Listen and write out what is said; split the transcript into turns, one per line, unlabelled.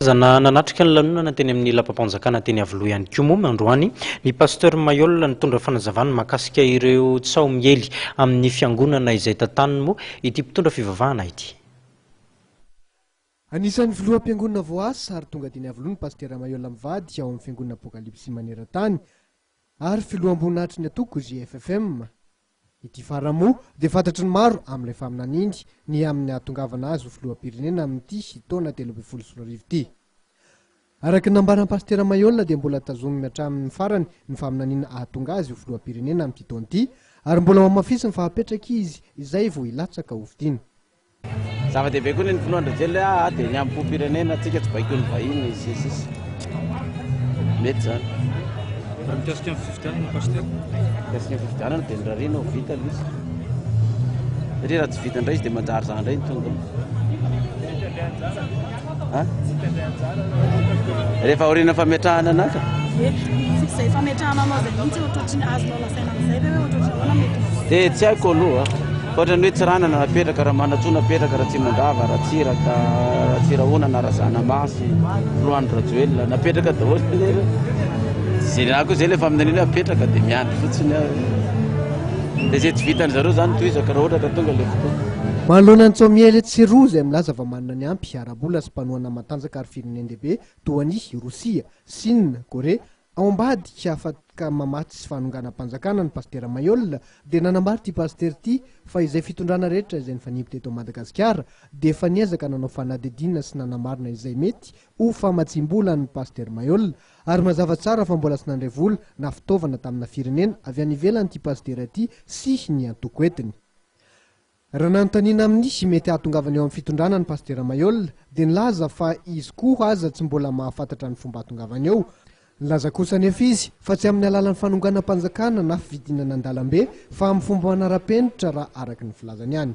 Zana nanatrika ny lanonana teny amin'ny lampam-panjakana teny Avoloa ihany koa moa androany ny pasteur Mayol nitondra fanazavana mahakasika ireo tsao miely amin'ny fiangonana izay tantaniny moa ity mpitondra fivavahana ity.
Anisan'ny filoham-piangonana Voasy ary tonga teny Avoloa ny pasteur Mayol mivady ao amin'ny fiangonana Apokalipsy maneran-tany ary filoham-boninahitry ny atoko GFFM. Ity faramo dia fantatry ny maro amin'ilay faminan'indy ny amin'ny ahatongavana azy ho filoham-pirenena amin'ity taona 2024 ity. Araka ny nambaran'ny pasteur Mayol dia mbola tazominy hatramin'ny farany ny faminaniana ahatonga azy ho filoham-pirenena amin'ity taona ity ary mbola mamafisy ny fahapetraka izy izay vao hilatsaka ho vidiana.
Zava-dehibe koa ny filohan-drazely dia ny am-po-pirenena atsika tsy baiko ny vahiny sisy. Mety zany.
Mikasika ny fifidianana pasteur.
Mikasika ny fifidianana dia nirariana ho vita izy. Satria raha tsy vita indray izy dia manjary zany indray ny tonga. Rehefa aoriana fametrahana anaka.
Izay fametrahana anao izay mihitsy ohatrany azonao lasaina amin'izay ve ohatrany ahoana mety?
Dia tsy haiko aloha. Ohatra ny hoe tsy ranana napetraka raha manatsoa napetraka raha tsy mandava raha tsiraka raha tsirahona raha zanamasy filohan'ny rajoelina napetraka daholo zay na koa zay ilay faminaniana apetraka dia miandry fotsiny dia zay tsy vitany zareo zany toizaka raha ohatra ka tonga ilay fotoana.
Manoloana ny tsao miely tsiroa izay milaza fa manana ny ampy arabola sy mpanohana matanjaka ary firenendehibe toa ny Rosia, Sina, Korea ao ambadika afaka mamaty sy fanonganam-panjakana ny pasteur Mayol dia nanambary ity pasteur ity fa izay fitondrana rehetra izay nifanipy teto Madagasikara dia efa niezaka nanao fanadidina sy nanamarina izay mety ho famatsim-bola ny pasteur Mayol ary mazava tsara fa mbola sy nandray vola na fitaovana tamina firenena avy any ivelany ity pasteur ity sy ny antoko entiny. Raha nanontaniana amin'ny mety ahatongavany eo amin'ny fitondrana ny pasteur Mayol dia nilaza fa izy koa aza tsy mbola mahafantatra ny fomba ahatongavany eo. Nilaza kosa nefa izy fa tsy amin'ny alalan'ny fanonganam-panjakana na fividinana an-dalambe fa amin'ny fomba manara-penitra raha araky ny filazany ihany.